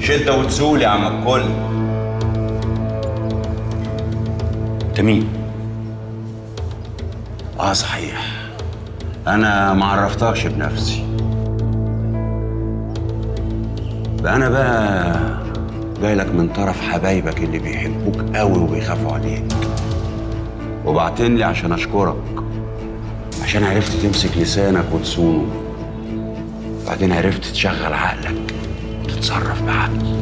شده وتزول يا عم الكل. انت مين؟ صحيح، انا ما عرفتكش بنفسي. انا بقى جاي لك من طرف حبايبك اللي بيحبوك قوي وبيخافوا عليك، وبعتني عشان اشكرك، عشان عرفت تمسك لسانك وتصونه، وبعدين عرفت تشغل عقلك وتتصرف بعقل.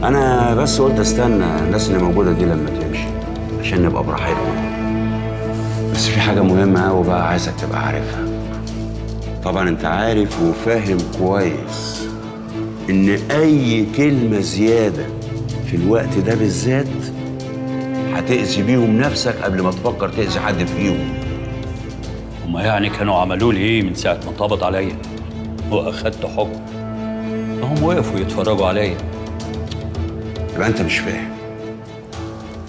انا بس قلت استنى الناس اللي موجوده دي لما تمشي عشان نبقى براحتنا. بس في حاجه مهمه قوي بقى عايزك تبقى عارفها. طبعا انت عارف وفاهم كويس ان اي كلمه زياده في الوقت ده بالذات هتأذي بيهم نفسك قبل ما تفكر تأذي حد فيهم. هما يعني كانوا عملوا لي ايه من ساعه ما اتقبض عليا واخدت حكم؟ هم وقفوا يتفرجوا عليا. يبقى انت مش فاهم.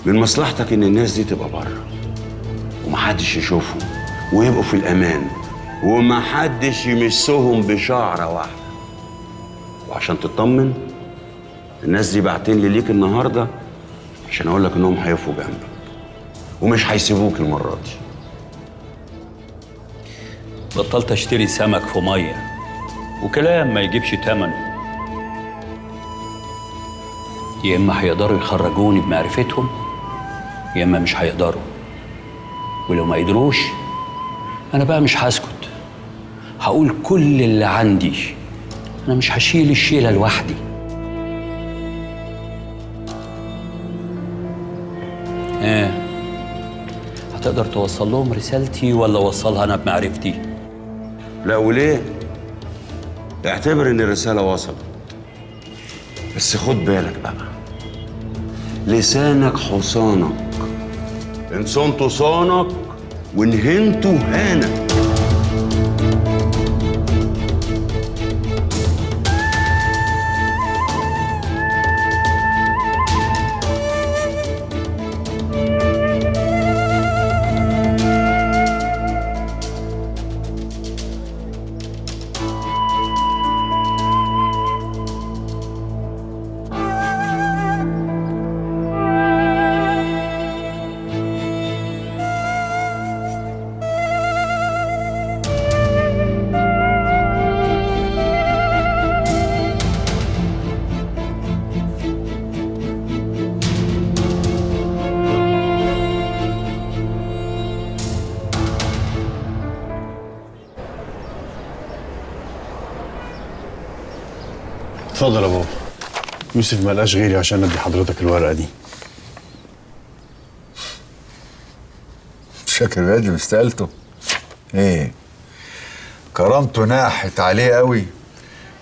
من مصلحتك ان الناس دي تبقى بره ومحدش يشوفهم ويبقوا في الامان ومحدش يمسهم بشعره واحده. وعشان تطمن الناس دي بعتين لي ليك النهارده عشان اقول لك انهم هيقفوا جنبك ومش هيسيبوك المره دي. بطلت اشتري سمك في ميه وكلام ما يجيبش تمنه. يا اما هيقدروا يخرجوني بمعرفتهم يا اما مش هيقدروا. ولو ما قدروش انا بقى مش هسكت، هقول كل اللي عندي. انا مش هشيل الشيله لوحدي. هتقدر توصل لهم رسالتي ولا اوصلها انا بمعرفتي؟ لا وليه؟ اعتبر ان الرساله وصلت، بس خد بالك بقى، لسانك حصانك، ان صنت صانك وان هنت هانك. اتفضل يا بابا. يوسف ما لقاش غيري عشان ادي حضرتك الورقه دي. شاكر الواد مستقلته ايه؟ كرامته ناحت عليه قوي،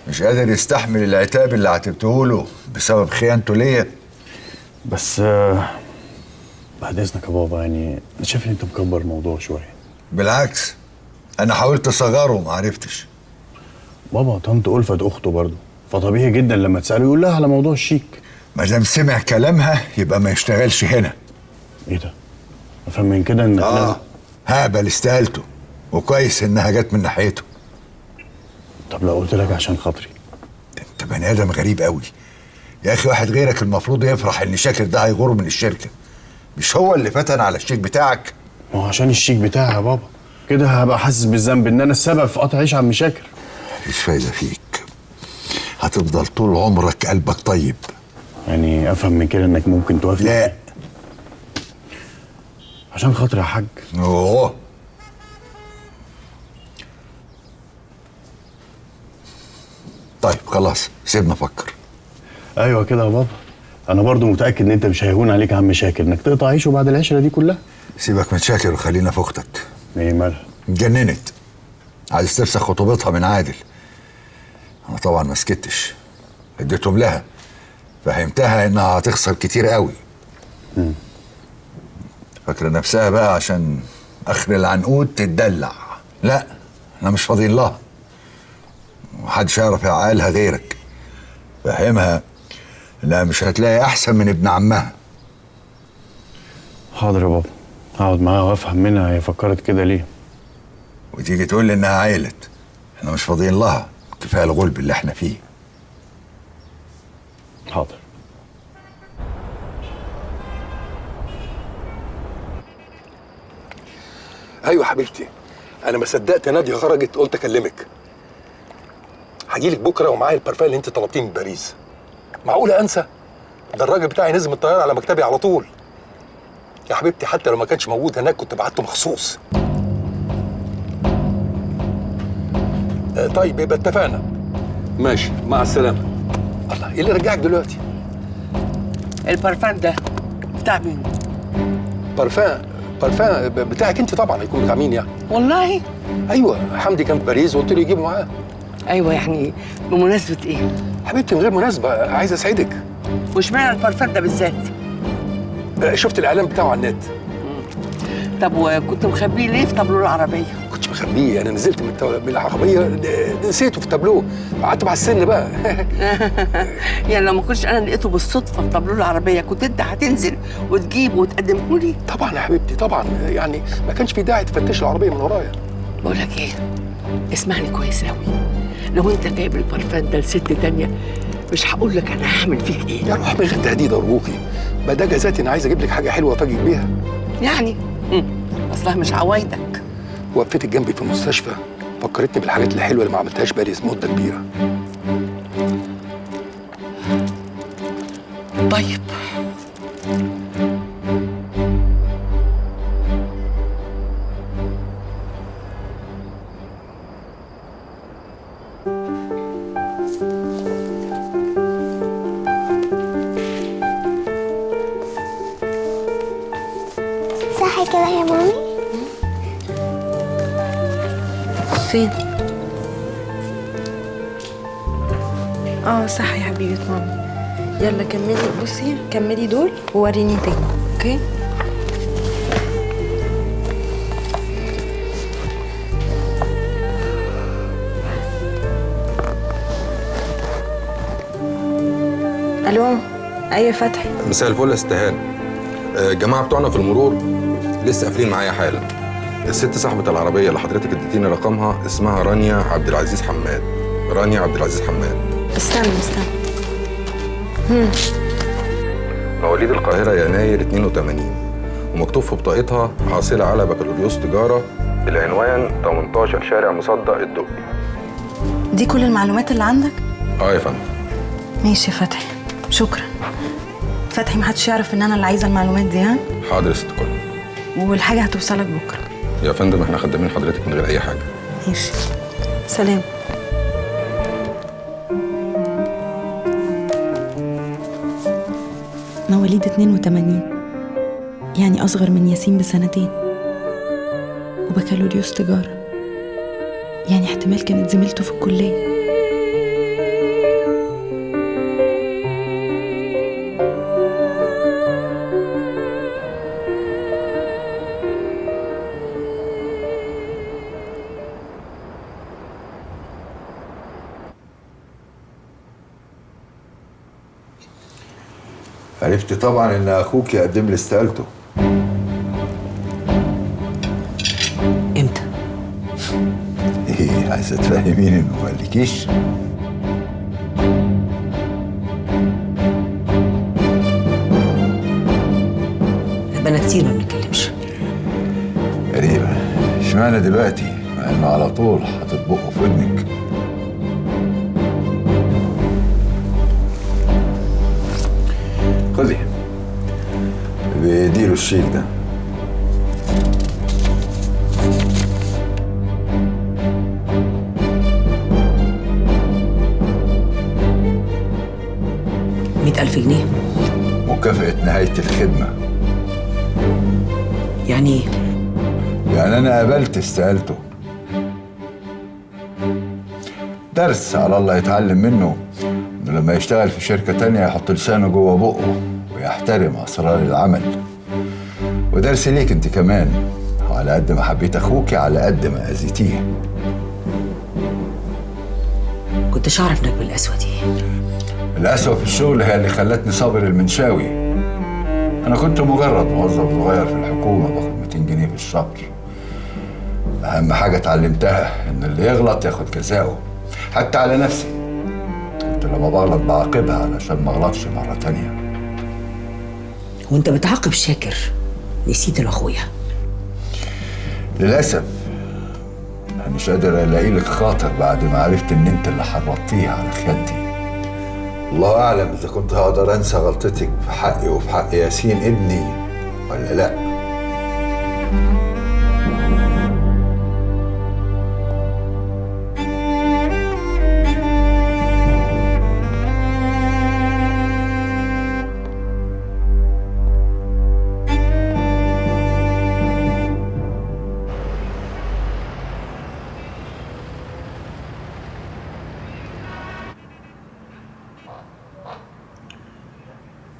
مش قادر يستحمل العتاب اللي عاتبته له بسبب خيانته ليا. بس بعد اذنك يا بابا، يعني انا شايف ان انت مكبر الموضوع شويه. بالعكس، انا حاولت اصغره ما عرفتش. بابا طنط ألفت اخته برضه، فطبيعي جدا لما تساله يقول لها على موضوع الشيك. ما دام سمع كلامها يبقى ما يشتغلش هنا. ايه ده؟ افهم من كده ان هقبل استقالته، وكويس انها جت من ناحيته. طب لو قلت لك عشان خاطري؟ انت بني ادم غريب قوي يا اخي. واحد غيرك المفروض يفرح ان شاكر ده هيغور من الشركه، مش هو اللي فتن على الشيك بتاعك؟ ما هو عشان الشيك بتاعي يا بابا، كده هبقى حاسس بالذنب ان انا السبب في قطع عيش عم شاكر. مش فايده فيك، هتفضل طول عمرك قلبك طيب. يعني افهم من كده انك ممكن توافق؟ لا، عشان خاطر يا حاج. اوه، طيب خلاص سيبنا افكر. ايوه كده يا بابا، انا برضو متاكد ان انت مش هيهون عليك يا عم شاكر انك تقطع عيشه بعد العشره دي كلها. سيبك من شاكر وخلينا في اختك. ايه مالها؟ اتجننت، عايز تفسخ خطوبتها من عادل. انا طبعا ما سكتش، اديتهم لها، فهمتها انها هتخسر كتير قوي. فاكره نفسها بقى عشان اخر العنقود تتدلع. لا، احنا مش فاضيين لها، محدش يعرف يعقلها غيرك. فهمها انها مش هتلاقي احسن من ابن عمها. حاضر يا بابا، هقعد معاها وافهم منها هي فكرت كده ليه. وتيجي تقول لي انها عيلت، احنا مش فاضيين لها، كفايه الغلب اللي احنا فيه. حاضر. ايوه حبيبتي، انا ما صدقت ناديه خرجت قلت اكلمك. هجيلك بكره ومعايا البارفان اللي انت طلبتيه من باريس. معقوله انسى؟ ده الراجل بتاعي نزل من الطياره على مكتبي على طول. يا حبيبتي حتى لو ما كانش موجود هناك كنت بعته مخصوص. طيب يبقى اتفقنا. ماشي، مع السلامه. الله، ايه اللي رجعك دلوقتي؟ البارفان ده بتاع مين؟ بارفان بتاعك انت طبعا. هيكون بتاع مين يعني؟ والله؟ ايوه، حمدي كان في باريس وقلت له يجيبه معاه. ايوه، يعني بمناسبه ايه؟ حبيبتي من غير مناسبه، عايز اسعدك. واشمعنى البارفان ده بالذات؟ شفت الاعلان بتاعه على النت. طب وكنت مخبيه ليه في طابلوه العربيه؟ كنتش مخبيه، انا نزلت من العربيه نسيته في التابلوه، قعدت مع السن بقى. يعني لو ما كنتش انا لقيته بالصدفه في طابلوه العربيه كنت انت هتنزل وتجيبه وتقدمه لي؟ طبعا يا حبيبتي طبعا، يعني ما كانش في داعي تفتش العربيه من ورايا. بقول لك ايه، اسمعني كويس قوي. لو انت جايب البارفان ده لست تانيه مش هقول لك انا هعمل فيك ايه. يا روح من غير تهديد ارجوكي، ما ده جزاتي، انا عايز اجيب لك حاجه حلوه افاجئك بيها. يعني اصلها مش عوايدك. وقفتك جنبي في المستشفى فكرتني بالحاجات الحلوه اللي ما عملتهاش بقالي مده كبيره. طيب صح كده يا مامي؟ فين؟ صح يا حبيبة ماما. يلا كملي، بصي كملي دول ووريني تاني، اوكي؟ الو، ايوه فتحي. مساء الفل يا استهان. الجماعه بتوعنا في المرور لسه قافلين معايا حالا. الست صاحبة العربية اللي حضرتك اديتيني رقمها اسمها رانيا عبد العزيز حماد. رانيا عبد العزيز حماد. استنى. مواليد القاهرة يناير 82 ومكتوب في بطاقتها حاصلة على بكالوريوس تجارة. العنوان 18 شارع مصدق الدقي. دي كل المعلومات اللي عندك؟ يا فندم. ماشي يا فتحي، شكرا. فتحي محدش يعرف ان انا اللي عايزه المعلومات دي، ها؟ حاضر يا ست كل. والحاجه هتوصلك بكره. يا فندم احنا خدامين حضرتك من غير اي حاجة. ماشي، سلام. مواليد 82 يعني أصغر من ياسين بسنتين، وبكالوريوس تجارة يعني احتمال كانت زميلته في الكلية. عرفت طبعا ان اخوك يقدم لي استقالته. امتى؟ ايه عايزه تفهميني انه ما قالكيش؟ بقالنا كتير ما بنتكلمش. غريبه، اشمعنى دلوقتي مع انه على طول حاطط بقه في ودنك؟ خذي بيديله الشيك ده. $100,000 مكافأة نهاية الخدمة. يعني ايه؟ يعني أنا قبلت استقالته. درس على الله يتعلم منه، إنه لما يشتغل في شركة تانية يحط لسانه جوه بقه ويحترم أسرار العمل. ودرس ليك أنت كمان، وعلى قد ما حبيت أخوك على قد ما أذيتيه. كنتش أعرف إنك بالقسوة دي. القسوة في الشغل هي اللي خلتني صابر المنشاوي. أنا كنت مجرد موظف صغير في الحكومة باخد 200 جنيه في الشهر. أهم حاجة اتعلمتها إن اللي يغلط ياخد جزاؤه، حتى على نفسي. كنت لما بغلط بعاقبها علشان ما اغلطش مرة تانية. وانت بتعاقب شاكر نسيت لاخويا. للأسف أنا مش قادر ألاقي لك خاطر بعد ما عرفت إن أنت اللي حرضتيه على خيانتي. الله أعلم إذا كنت هقدر أنسى غلطتك في حقي وفي حق ياسين ابني ولا لأ.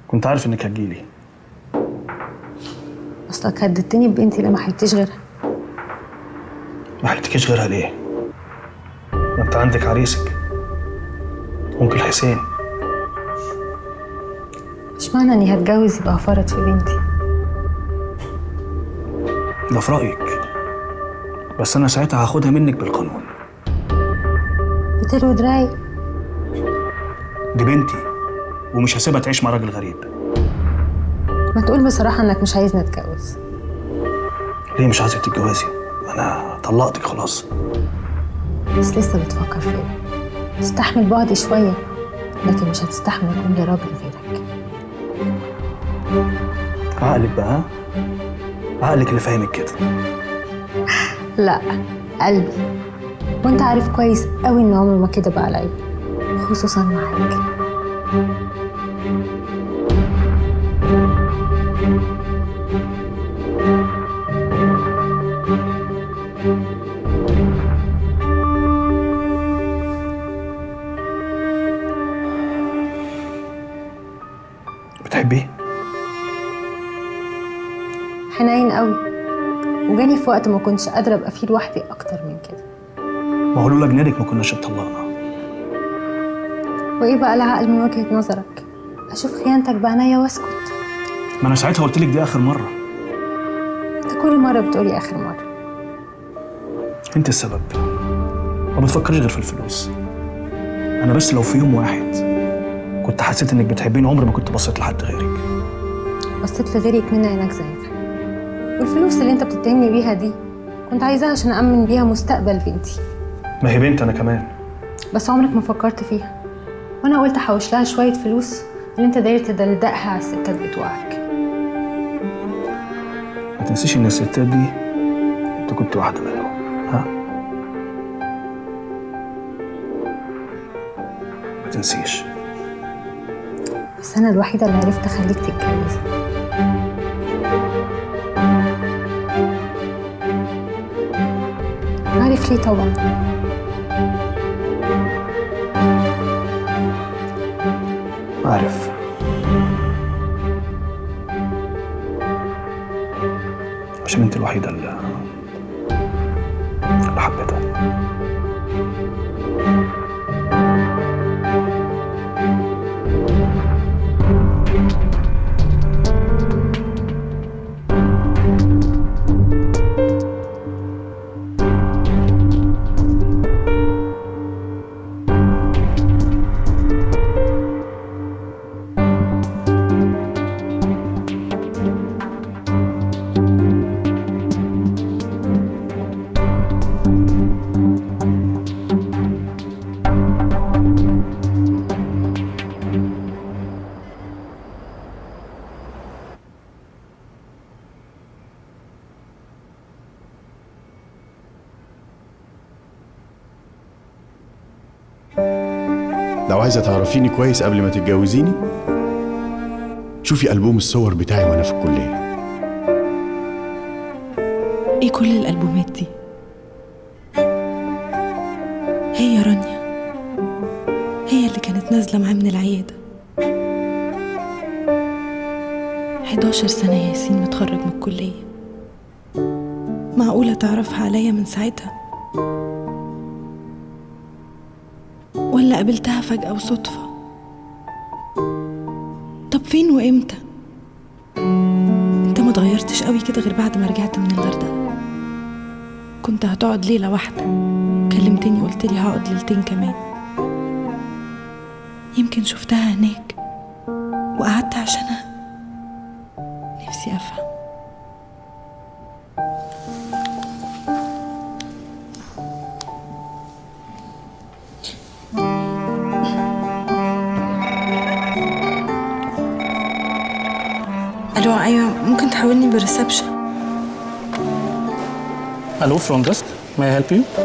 كنت عارف انك هتجيلي. اصلك هددتني ببنتي اللي ما حلتيش غيرها. ما حلتكيش غيرها ليه؟ ما انت عندك عريسك ممكن حسين. مش معنى اني هتجوز يبقى هفرط في بنتي. ده في رايك، بس انا ساعتها هاخدها منك بالقانون. بتلوي دراعي. دي بنتي ومش هسيبها تعيش مع راجل غريب. ما تقول بصراحه انك مش عايزني اتجوز. ليه مش عايزك تتجوزي؟ انا طلقتك خلاص. بس لسه بتفكر فيا. تستحمل بعدي شويه، لكن مش هتستحمل اكون لراجل غيرك. عقلك بقى، ها؟ عقلك اللي فاهمك كده. لا، قلبي. وانت عارف كويس قوي ان عمره ما كدب عليا، خصوصا معاك. بتحبيه؟ حنين قوي، وجاني في وقت ما كنتش قادره ابقى فيه لوحدي اكتر من كده. ما هو لولا جنانك ما كناش اتطلقنا. وايه بقى العقل من وجهه نظرك؟ اشوف خيانتك بعينيا واسكت؟ ما انا ساعتها قلت لك دي اخر مره. انت كل مره بتقولي اخر مره. انت السبب، ما بتفكريش غير في الفلوس. انا بس لو في يوم واحد كنت حسيت انك بتحبيني عمري ما كنت بصيت لحد غيرك. بصيت لغيرك من عينك زيك. والفلوس اللي انت بتتهمني بيها دي كنت عايزاها عشان أأمن بيها مستقبل بنتي. ما هي بنت انا كمان. بس عمرك ما فكرت فيها، وانا قلت احوش لها شويه فلوس اللي انت داير تدلدقها على الستات بتوعك. ما تنسيش ان الستات دي انت كنت واحده منهم، ها؟ ما تنسيش. بس انا الوحيده اللي عرفت اخليك تتجوز. عارف ليه؟ طبعا عارف. عشان انت الوحيده اللي حبيتها. لو عايزة تعرفيني كويس قبل ما تتجوزيني، شوفي ألبوم الصور بتاعي وأنا في الكلية. ايه كل الألبومات دي؟ هي رانيا، هي اللي كانت نازلة معاه من العيادة. 11 سنة ياسين متخرج من الكلية. معقولة تعرفها عليا من ساعتها؟ ولا قابلتها فجأة وصدفة؟ طب فين وامتى؟ انت ما اتغيرتش قوي كده غير بعد ما رجعت من الغردقة. كنت هتقعد ليلة واحدة، كلمتني قلت لي هقعد ليلتين كمان. يمكن شفتها هناك وقعدت عشانها. نفسي أفهم. ألو، أيوة، ممكن تحولني بالريسبشن؟ الو فروم ديسك، may I help you؟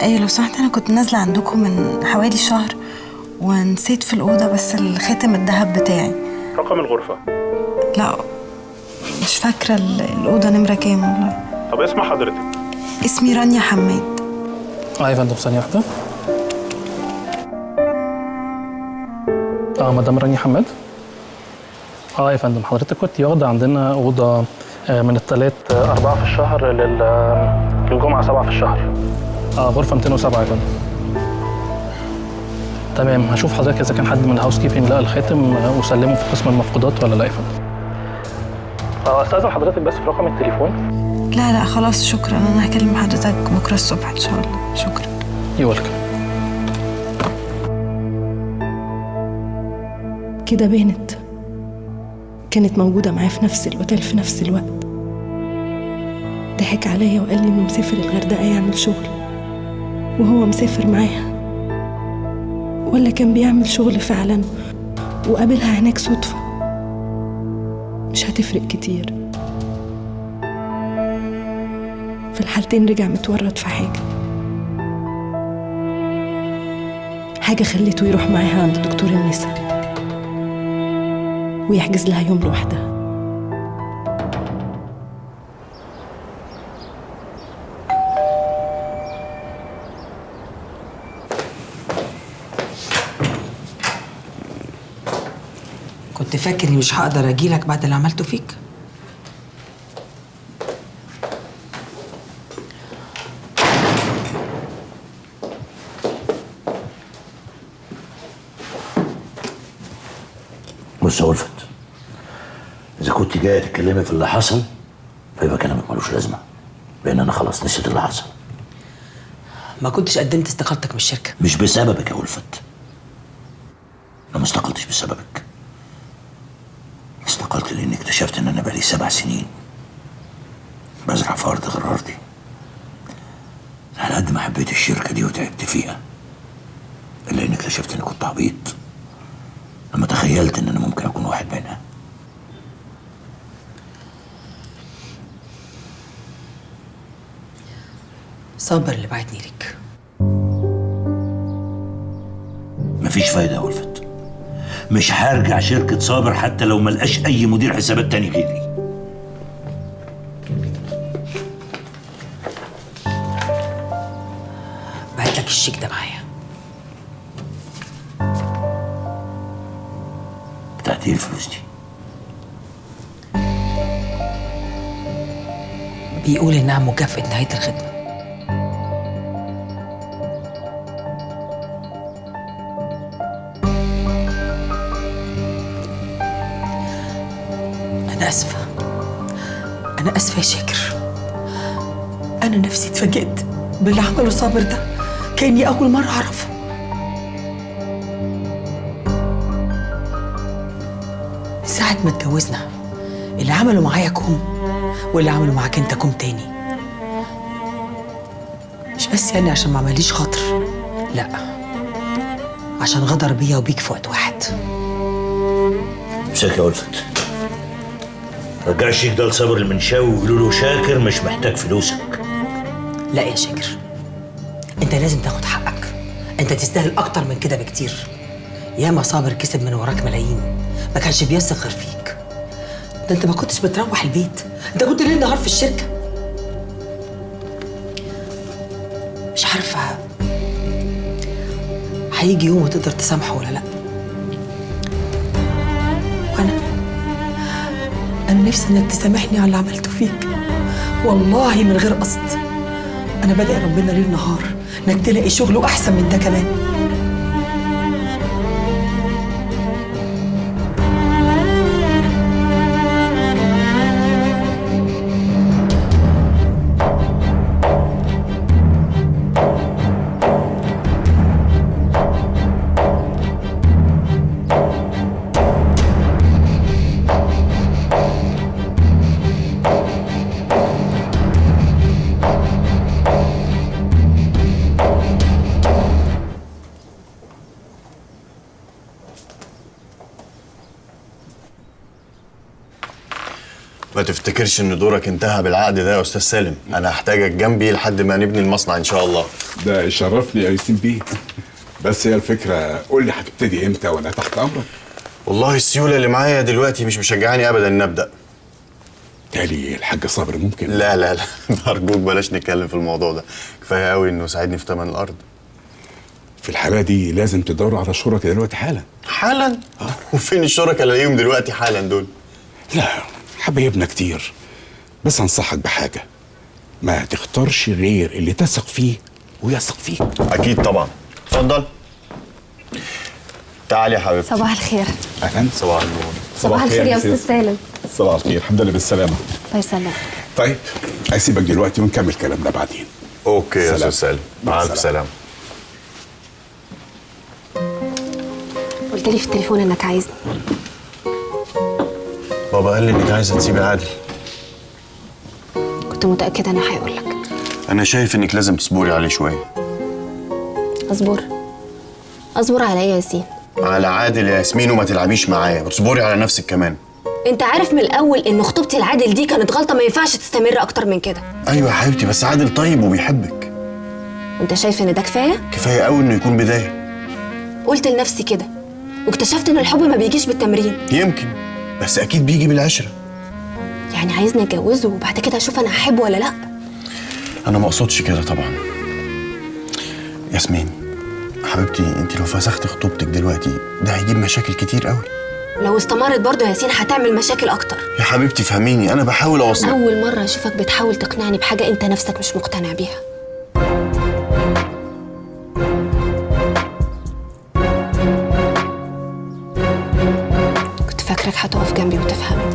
أيوة لو سمحت، أنا كنت نازلة عندكم من حوالي شهر ونسيت في الأوضة بس الخاتم الذهب بتاعي. رقم الغرفة؟ لا مش فاكرة الأوضة نمرة كام والله. طب اسم حضرتك؟ اسمي رانيا حماد. يا فندم ثانية واحدة. مدام رانيا حماد؟ يا فندم حضرتك كنت واخدة عندنا أوضة من الثلاث 4 في الشهر للجمعة 7 في الشهر. غرفة 207 يا فندم. تمام، هشوف حضرتك إذا كان حد من الهاوس كيبنج لقى الخاتم وسلمه في قسم المفقودات ولا لا يا فندم. أستاذن حضرتك بس في رقم التليفون. لا خلاص شكرا، أنا هكلم حضرتك بكرة الصبح إن شاء الله. شكرا. يو ويلكم. كده بانت كانت موجودة معايا في نفس الأوتيل في نفس الوقت. ضحك عليا وقال لي إنه مسافر الغردقة يعمل شغل وهو مسافر معاها، ولا كان بيعمل شغل فعلا وقابلها هناك صدفة. مش هتفرق كتير، في الحالتين رجع متورط في حاجة خلته يروح معاها عند دكتور النساء ويحجز لها يوم لوحدها. كنت فاكر اني مش هقدر اجيلك بعد اللي عملته فيك؟ بص يا ولفت، إذا كنت جاية تتكلمي في اللي حصل فيبقى كلامك ملوش لازمة، لأن أنا خلاص نسيت اللي حصل. ما كنتش قدمت استقالتك من الشركة؟ مش بسببك يا ولفت. أنا ما استقلتش بسببك. استقلت لأني اكتشفت إن أنا بقالي 7 سنين بزرع في أرض غير أرضي. على قد ما حبيت الشركة دي وتعبت فيها، إلا إني اكتشفت إني كنت عبيط لما تخيلت إن أنا ممكن أكون واحد منها. صابر اللي بعتني لك. مفيش فايدة يا ولفت، مش هرجع شركة صابر حتى لو ملقاش أي مدير حسابات تاني غيري. بعت لك الشيك ده معايا. بتاعت ايه الفلوس دي؟ بيقول انها مكافأة نهاية الخدمة. أنا آسفة يا شاكر. أنا نفسي اتفاجئت باللي عمله صابر ده، كأني أول مرة أعرفه. ساعة ما اتجوزنا اللي عمله معايا كوم واللي عمله معاك أنت كوم تاني. مش بس يعني عشان ما عمليش خاطر، لا، عشان غدر بيا وبيك في وقت واحد. مساك يا ولفت، رجع الشيك ده لصابر المنشاوي وقولوا له شاكر مش محتاج فلوسك. لا يا شاكر، انت لازم تاخد حقك. انت تستاهل اكتر من كده بكتير. ياما صابر كسب من وراك ملايين، ما كانش بيثق غير فيك. ده انت ما كنتش بتروح البيت، انت كنت ليل نهار في الشركه. مش عارفه هيجي يوم وتقدر تسامحه ولا لا. أنا نفسي إنك تسامحني على اللي عملته فيك، والله من غير قصد. أنا بدعي ربنا ليل نهار إنك تلاقي شغل أحسن من ده كمان. ما تفتكرش ان دورك انتهى بالعقد ده يا استاذ سالم. انا هحتاجك جنبي لحد ما نبني المصنع ان شاء الله. ده يشرفني يا ياسين بيه. بس هي الفكره، قول لي هتبتدي امتى وانا تحت امرك. والله السيوله اللي معايا دلوقتي مش مشجعاني ابدا ان ابدا. تالي الحاج صابر ممكن؟ لا لا لا ارجوك بلاش نتكلم في الموضوع ده. كفايه قوي انه ساعدني في ثمن الارض. في الحاله دي لازم تدوروا على شركاء دلوقتي حالا. حالا؟ وفين الشركاء اللي الاقيهم دلوقتي حالا دول؟ لا حبايبنا كتير، بس انصحك بحاجه، ما تختارش غير اللي تثق فيه ويثق فيك. اكيد طبعا. اتفضل. تعالي يا حبيبتي. صباح الخير. اهلا. صباح النور. صباح الخير يا استاذ سالم. صباح الخير، الحمد لله بالسلامه. الله يسلمك. طيب هسيبك دلوقتي ونكمل كلامنا بعدين. اوكي يا استاذ سالم، مع الف سلامه. قلت لي في التليفون انك عايزني. بابا قال لي انك عايزه تسيبي عادل. كنت متاكده انه هيقول لك. انا شايف انك لازم تصبري عليه شويه. اصبر على ايه يا ياسين؟ على عادل يا ياسمين، وما تلعبيش معايا وتصبري على نفسك كمان. انت عارف من الاول ان خطوبتي لعادل دي كانت غلطه، ما ينفعش تستمر اكتر من كده. ايوه يا حبيبتي، بس عادل طيب وبيحبك. وانت شايف ان ده كفايه؟ كفايه قوي انه يكون بدايه. قلت لنفسي كده واكتشفت ان الحب ما بيجيش بالتمرين. يمكن، بس اكيد بيجي بالعشره. يعني عايزني اتجوزه وبعد كده اشوف انا هحبه ولا لا؟ انا ما اقصدش كده طبعا. ياسمين حبيبتي، انت لو فسختي خطوبتك دلوقتي ده هيجيب مشاكل كتير قوي. لو استمرت برضه يا ياسين هتعمل مشاكل اكتر. يا حبيبتي فهميني، انا بحاول اوصل. اول مره اشوفك بتحاول تقنعني بحاجه انت نفسك مش مقتنع بيها. كنت فاكرك هتقف جنبي وتفهمني.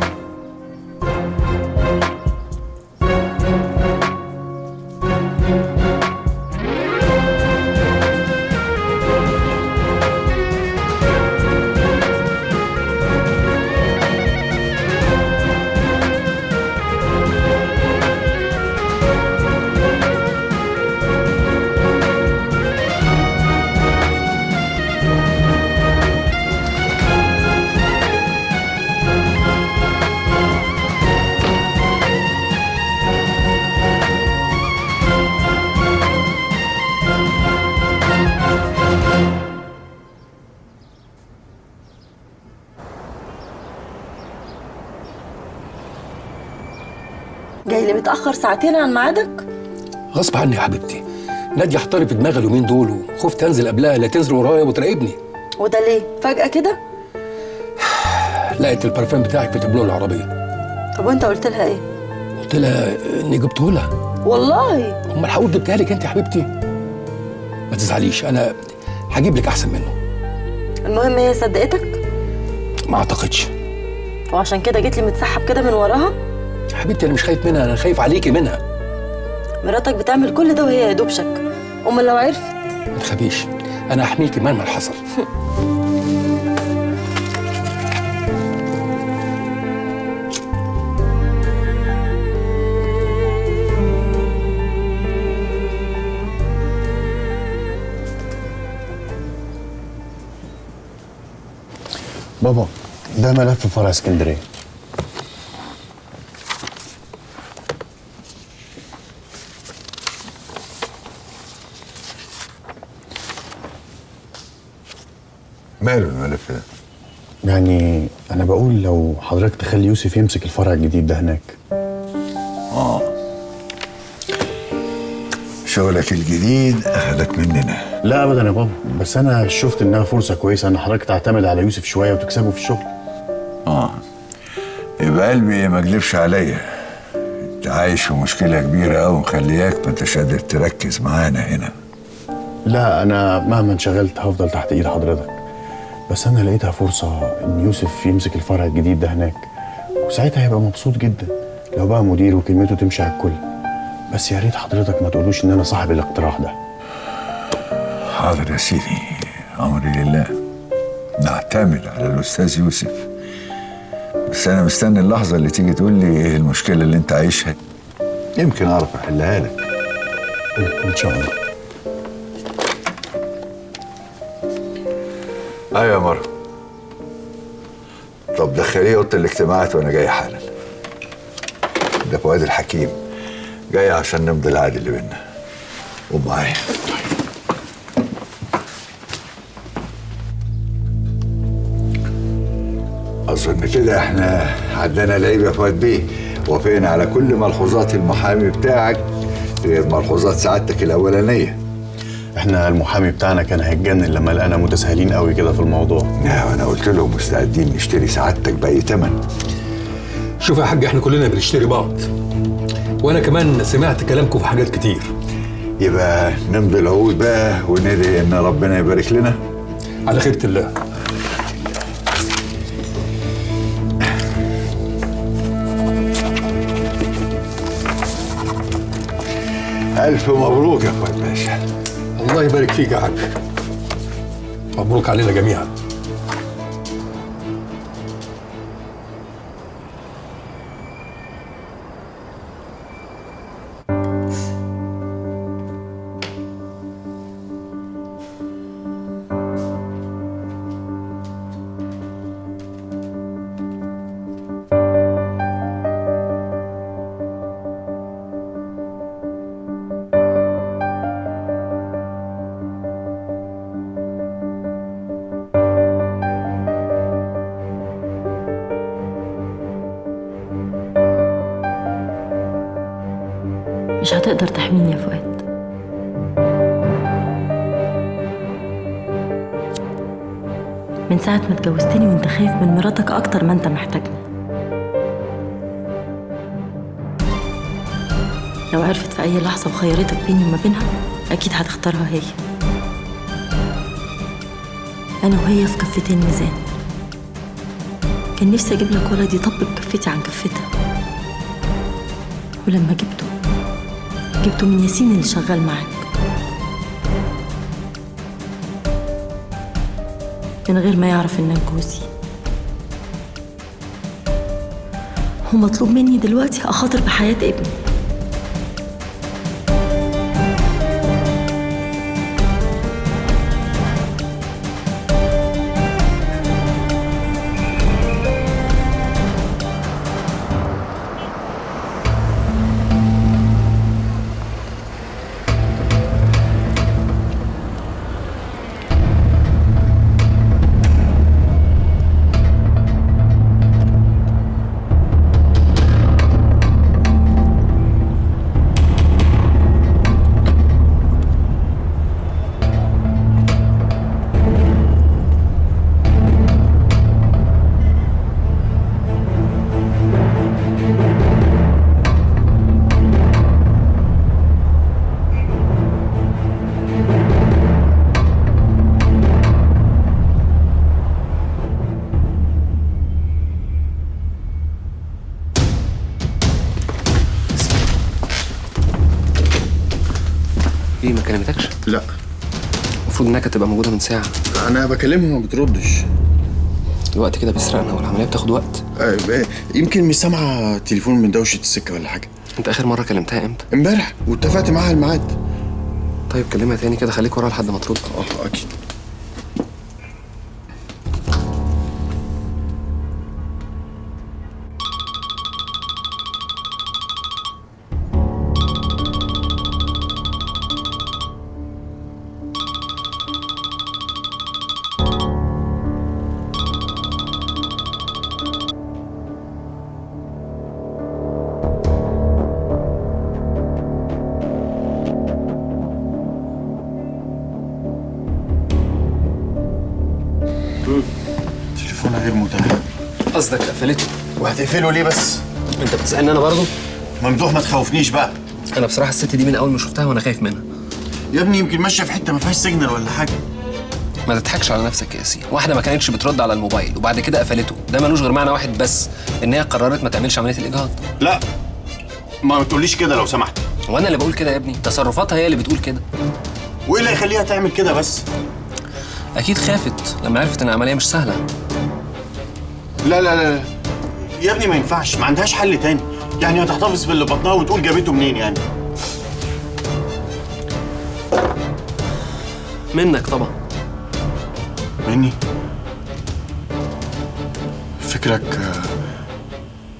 جاي لي متأخر ساعتين عن ميعادك؟ غصب عني يا حبيبتي، نادية احترت في دماغي اليومين دول وخفت انزل قبلها لا تنزل ورايا وتراقبني. وده ليه؟ فجأة كده؟ لقيت البرفان بتاعك في تابلوه العربية. طب وانت قلت لها ايه؟ قلت لها اني جبته لها. والله؟ امال هقول جبتها لك انت يا حبيبتي؟ ما تزعليش، انا هجيب لك احسن منه. المهم هي صدقتك؟ ما اعتقدش. وعشان كده جيت لي متسحب كده من وراها؟ يا حبيبتي انا مش خايف منها، انا خايف عليكي منها. مراتك بتعمل كل ده وهي يا دوب شك. امال لو عرفت؟ ما تخافيش، انا هحميكي مهما حصل. بابا ده ملف فرع اسكندريه. ماله الملف ده؟ يعني انا بقول لو حضرتك تخلي يوسف يمسك الفرع الجديد ده هناك. شغلك الجديد اخدك مننا. لا ابدا يا بابا، بس انا شفت انها فرصه كويسه ان حضرتك تعتمد على يوسف شويه وتكسبه في الشغل. يبقى قلبي ما اكذبش عليا، انت عايش في مشكله كبيره قوي مخلياك ما انتش قادر تركز معانا هنا. لا انا مهما انشغلت هفضل تحت ايد حضرتك، بس انا لقيتها فرصه ان يوسف يمسك الفرع الجديد ده هناك، وساعتها هيبقى مبسوط جدا لو بقى مدير وكلمته تمشي على الكل. بس يا ريت حضرتك ما تقولوش ان انا صاحب الاقتراح ده. حاضر يا سيدي، امري لله، نعتمد على الاستاذ يوسف. بس انا مستني اللحظه اللي تيجي تقول لي ايه المشكله اللي انت عايشها، يمكن اعرف احلها لك. ان شاء الله. ايوه يا مروه. طب دخليه اوضه الاجتماعات وانا جاي حالا. ده فؤاد الحكيم جاي عشان نمضي العقد اللي بينا. قوم معايا. أظن كده احنا عدنا العيب يا فؤاد بيه، وافقنا على كل ملحوظات المحامي بتاعك غير ملحوظات سعادتك الأولانية. احنا المحامي بتاعنا كان هيتجنن لما لقانا متساهلين قوي كده في الموضوع. انا قلت له مستعدين نشتري سعادتك بأي تمن. شوف يا حاج، احنا كلنا بنشتري بعض، وانا كمان سمعت كلامكم في حاجات كتير. يبقى نمضي العقود بقى وندعي ان ربنا يبارك لنا. على خيرة الله. ألف مبروك يا فؤاد باشا. الله يبارك فيك يا حاج. مبروك علينا جميعا. مش هتقدر تحميني يا فؤاد. من ساعة ما اتجوزتني وانت خايف من مراتك أكتر ما انت محتاجني. لو عرفت في أي لحظة وخيرتك بيني وما بينها أكيد هتختارها هي. أنا وهي في كفتين ميزان. كان نفسي أجيب لك ولد يطبق كفتي عن كفتها، ولما جبته من ياسين اللي شغال معاك، من غير ما يعرف انك جوزي. ومطلوب مني دلوقتي اخاطر بحياة ابني. ليه ما كلمتكش؟ لا، المفروض انها كانت تبقى موجوده من ساعه. انا بكلمها ما بتردش. الوقت كده بيسرقنا والعمليه بتاخد وقت. يمكن مش سامعه تليفون من دوشه السكه ولا حاجه. انت اخر مره كلمتها امتى؟ امبارح، واتفقت معاها الميعاد. طيب كلمها تاني كده، خليك وراها لحد ما ترد. اكيد. تليفونها غير متاح. قصدك قفلته؟ وهتقفله ليه بس؟ انت بتسالني انا برضه؟ ممدوح ما تخوفنيش بقى. انا بصراحه الست دي من اول ما شفتها وانا خايف منها. يا ابني يمكن ماشيه في حته ما فيهاش سيجنال ولا حاجه. ما تضحكش على نفسك يا ياسين، واحده ما كانتش بترد على الموبايل وبعد كده قفلته، ده ملوش غير معنى واحد بس، ان هي قررت ما تعملش عمليه الاجهاض. لا ما تقوليش كده لو سمحت. وانا اللي بقول كده يا ابني، تصرفاتها هي اللي بتقول كده. وايه اللي يخليها تعمل كده بس؟ اكيد خافت لما عرفت ان العمليه مش سهله. لا لا لا يا ابني ما ينفعش، ما عندهاش حل تاني. يعني هتحتفظ باللي بطنها وتقول جابته منين يعني؟ منك طبعا. مني؟ فكرك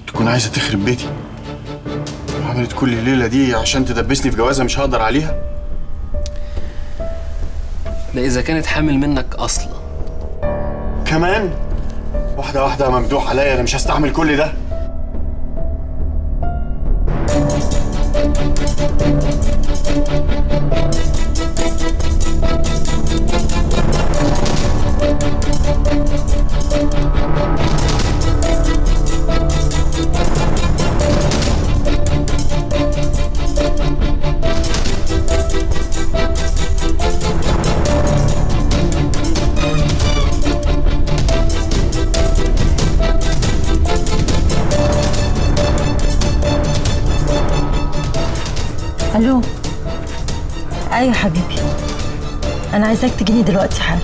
تكون عايزه تخرب بيتي؟ عملت كل الليله دي عشان تدبسني في جوازه مش هقدر عليها؟ ده اذا كانت حامل منك اصلا. كمان واحده واحده ممدوح عليا، انا مش هستحمل كل ده. الو. ايوه حبيبي، انا عايزاك تجيني دلوقتي حالا.